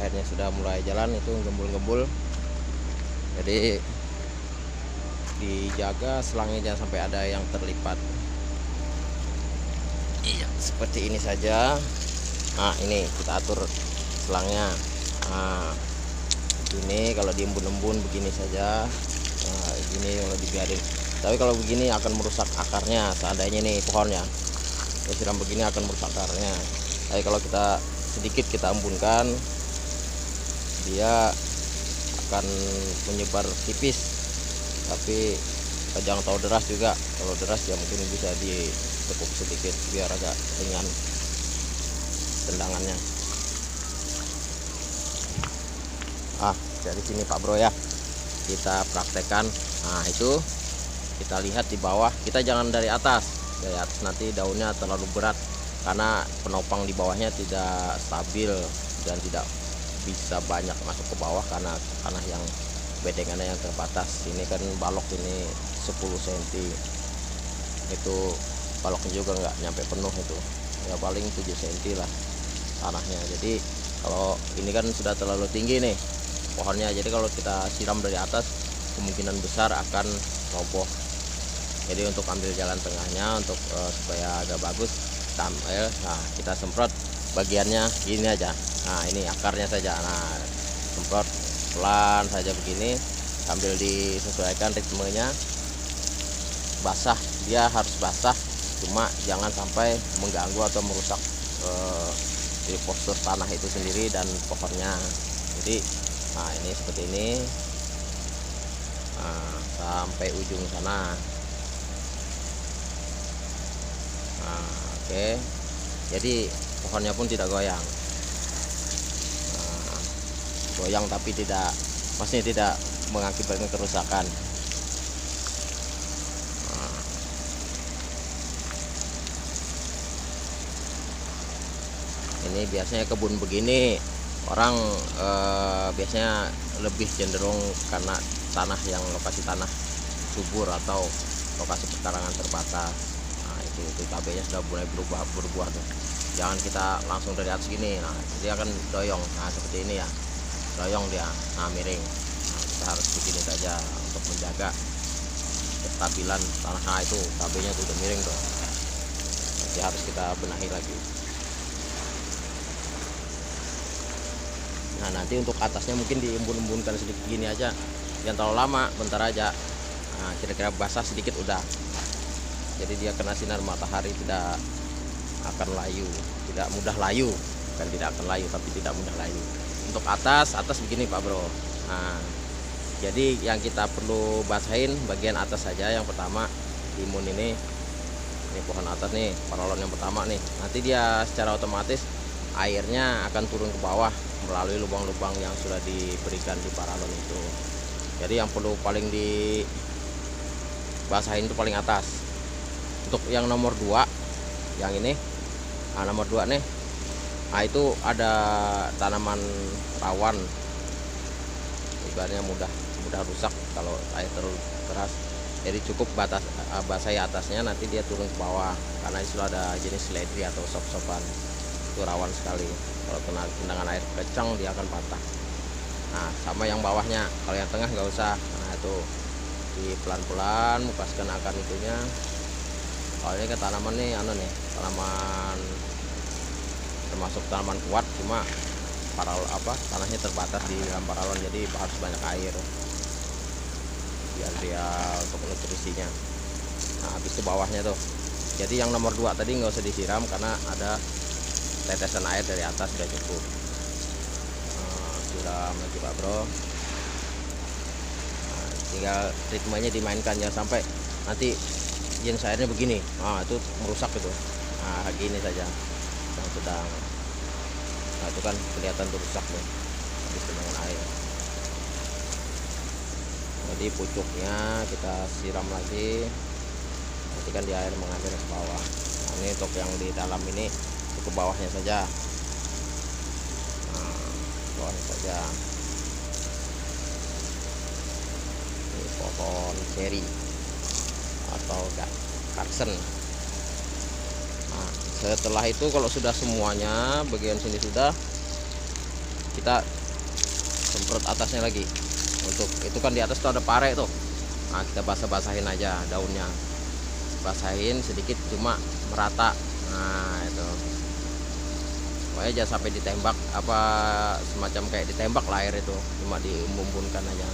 airnya sudah mulai jalan itu gembul-gembul. Jadi dijaga selangnya jangan sampai ada yang terlipat. Iya, seperti ini saja. Nah, ini kita atur selangnya. Nah, ini kalau diembun-embun begini saja. Nah, gini kalau dibiarin. Tapi kalau begini akan merusak akarnya. Seandainya nih pohonnya ya siram begini akan merusak akarnya. Tapi kalau kita sedikit kita embunkan, dia akan menyebar tipis. Tapi jangan tahu deras juga. Kalau deras ya mungkin bisa ditekuk sedikit biar agak ringan tendangannya. Dari sini Pak Bro ya, kita praktekkan. Nah, itu kita lihat di bawah, kita jangan dari atas. Dari atas nanti daunnya terlalu berat karena penopang di bawahnya tidak stabil dan tidak bisa banyak masuk ke bawah karena tanah yang bedengannya yang terbatas. Ini kan balok ini 10 cm, itu baloknya juga nggak nyampe penuh, itu ya paling 7 cm lah tanahnya. Jadi kalau ini kan sudah terlalu tinggi nih pohonnya, jadi kalau kita siram dari atas kemungkinan besar akan roboh. Jadi untuk ambil jalan tengahnya untuk supaya agak bagus kita ambil, nah kita semprot bagiannya gini aja. Nah, ini akarnya saja. Nah, semprot pelan saja begini sambil disesuaikan ritmenya. Basah, dia harus basah, cuma jangan sampai mengganggu atau merusak di postur tanah itu sendiri dan pohonnya. Jadi nah ini seperti ini, nah, sampai ujung sana. Nah, oke. Jadi pohonnya pun tidak goyang. Nah, goyang tapi tidak, maksudnya tidak mengakibatkan kerusakan. Nah, ini biasanya kebun begini orang biasanya lebih cenderung karena tanah yang lokasi tanah subur atau lokasi pekarangan terbatas. Nah, itu cabenya sudah mulai berbuah tuh. Jangan kita langsung dari atas gini. Nah, dia akan doyong. Nah, seperti ini ya, doyong dia. Nah, miring. Nah, kita harus begini saja untuk menjaga kestabilan tanah. Nah, itu cabenya tuh udah miring tuh. Nanti harus kita benahi lagi. Nah, nanti untuk atasnya mungkin diembun-embunkan sedikit gini aja, jangan terlalu lama, bentar aja. Nah, kira-kira basah sedikit udah. Jadi dia kena sinar matahari tidak akan layu, tidak mudah layu, bukan tidak akan layu tapi tidak mudah layu. Untuk atas begini Pak Bro. Nah, jadi yang kita perlu basahin bagian atas saja. Yang pertama timun ini pohon atas nih, paralon yang pertama nih. Nanti dia secara otomatis airnya akan turun ke bawah melalui lubang-lubang yang sudah diberikan di paralon itu. Jadi yang perlu paling dibasahin itu paling atas. Untuk yang nomor 2 yang ini, nah nomor 2 nih, nah itu ada tanaman rawan, ibaratnya mudah rusak kalau air terlalu keras. Jadi cukup basahi atasnya, nanti dia turun ke bawah karena itu ada jenis seledri atau sop-sopan, itu rawan sekali. Kalau kena tendangan air kencang dia akan patah. Nah, sama yang bawahnya, kalau yang tengah nggak usah. Nah, itu di pelan-pelan mupaskan akar itunya. Kalau ini ke tanaman nih, tanaman termasuk tanaman kuat, cuma tanahnya terbatas di dalam paralon, jadi harus banyak air biar dia untuk nutrisinya. Nah, habis itu bawahnya tuh. Jadi yang nomor 2 tadi nggak usah disiram karena ada tetesan air dari atas sudah cukup. Nah, siram lagi Pak Bro. Nah, tinggal ritmenya dimainkan, jangan sampai nanti jenis airnya begini. Nah, itu merusak itu. Nah, gini saja yang sedang. Nah, itu kan kelihatan tuh rusak nih habis tendangan air. Jadi pucuknya kita siram lagi, nanti kan di air mengalir ke bawah. Nah, ini untuk yang di dalam ini ke bawahnya saja. Nah, bawahnya saja. Ini pohon ceri atau karsen. Nah, setelah itu kalau sudah semuanya bagian sini sudah, kita semprot atasnya lagi. Untuk itu kan di atas tuh ada pare tuh. Nah, kita basah-basahin aja daunnya, basahin sedikit cuma merata. Nah itu pokoknya jangan sampai ditembak, apa semacam kayak ditembak lah air itu, cuma diembun-embunkan aja.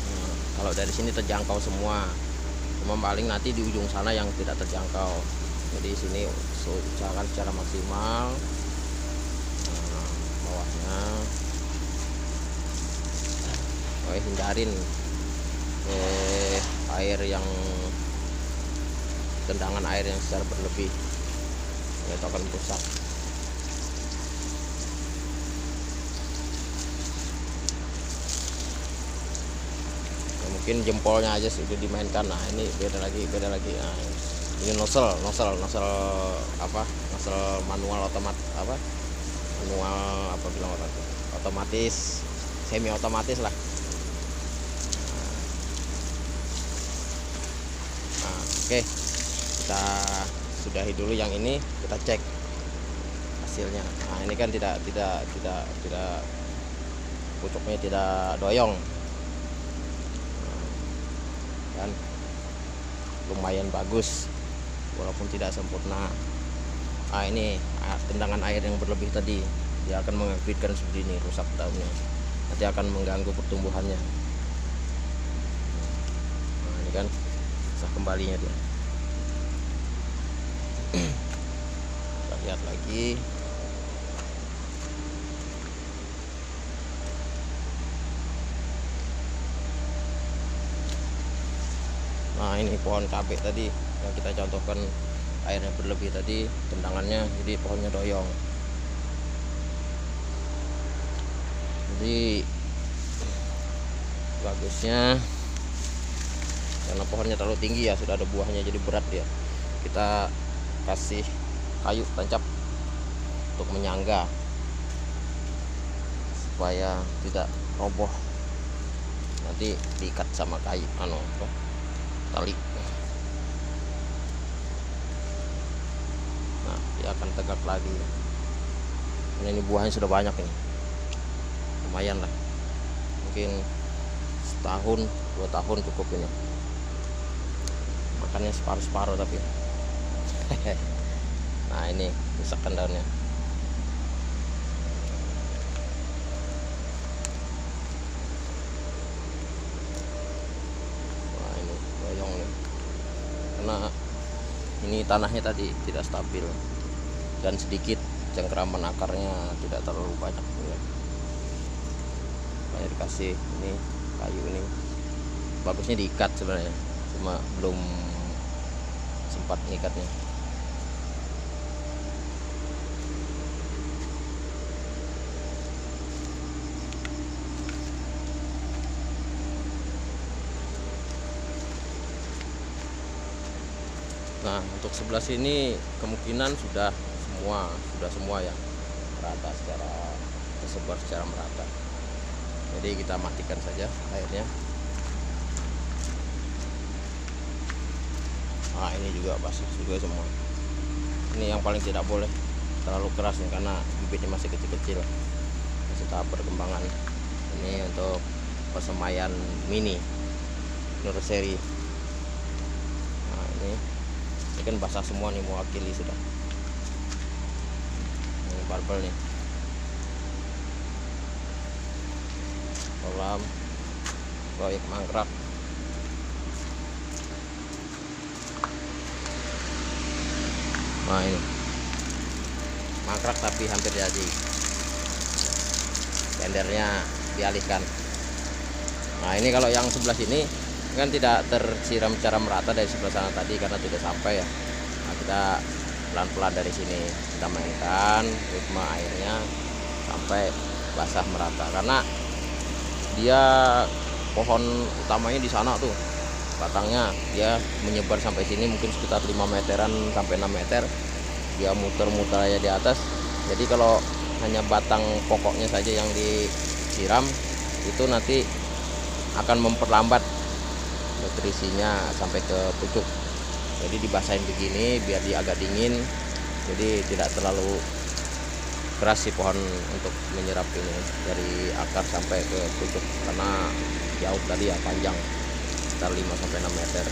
Nah, kalau dari sini terjangkau semua, cuma paling nanti di ujung sana yang tidak terjangkau. Jadi sini usahakan secara maksimal. Nah, bawahnya hindarin air yang tendangan air yang secara berlebih, itu akan rusak. Ya, mungkin jempolnya aja sudah dimainkan. Nah ini beda lagi. Nah, ini nozzle apa, nozzle manual otomatis, semi otomatis lah. Nah, oke, kita sudahi dulu yang ini, kita cek hasilnya. Nah ini kan tidak pucuknya tidak doyong. Nah, kan lumayan bagus walaupun tidak sempurna. Nah ini tendangan air yang berlebih tadi, dia akan mengakibatkan seperti ini, rusak daunnya, nanti akan mengganggu pertumbuhannya. Nah ini kan sah kembalinya dia. Kita lihat lagi. Nah ini pohon KB tadi yang kita contohkan, airnya berlebih tadi, tendangannya, jadi pohonnya doyong. Jadi bagusnya karena pohonnya terlalu tinggi ya, sudah ada buahnya jadi berat dia. Kita kasih kayu tancap untuk menyangga supaya tidak roboh, nanti diikat sama kayu tali. Nah dia akan tegak lagi. Ini buahnya sudah banyak ini, lumayan lah, mungkin setahun 2 tahun cukup ini. Makannya separuh-separuh tapi. Nah ini misalkan daunnya. Wah ini doyong nih, karena ini tanahnya tadi tidak stabil dan sedikit cengkeraman akarnya, tidak terlalu banyak. Kayak dikasih ini kayu ini, bagusnya diikat sebenarnya, cuma belum sempat ngikatnya. Nah untuk sebelah sini kemungkinan sudah semua ya merata, secara tersebar secara merata. Jadi kita matikan saja airnya. Nah ini juga basah juga semua. Ini yang paling tidak boleh terlalu keras nih, karena bibitnya masih kecil-kecil, masih tahap perkembangan. Ini untuk persemaian mini nursery. Nah ini kan basah semua nih, mewakili sudah. Ini barbel nih, kolam proyek mangkrak. Nah ini mangkrak tapi hampir jadi, tendernya dialihkan. Nah ini kalau yang sebelah sini kan tidak tersiram secara merata dari sebelah sana tadi karena tidak sampai ya. Nah kita pelan-pelan dari sini kita mainkan ritme airnya sampai basah merata, karena dia pohon utamanya di sana tuh, batangnya dia menyebar sampai sini mungkin sekitar 5 meteran sampai 6 meter, dia muter-muter aja di atas. Jadi kalau hanya batang pokoknya saja yang disiram, itu nanti akan memperlambat nutrisinya sampai ke pucuk. Jadi dibasahin begini biar dia agak dingin, jadi tidak terlalu keras sih pohon untuk menyerap ini dari akar sampai ke pucuk, karena jauh tadi ya, panjang sekitar 5-6 meter.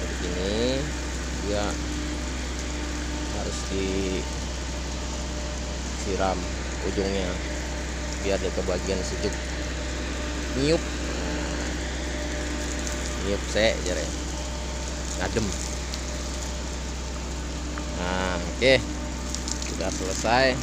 Jadi ini dia harus disiram ujungnya biar dia ke bagian sejuk, niup jare ngadem. Nah, oke, sudah selesai.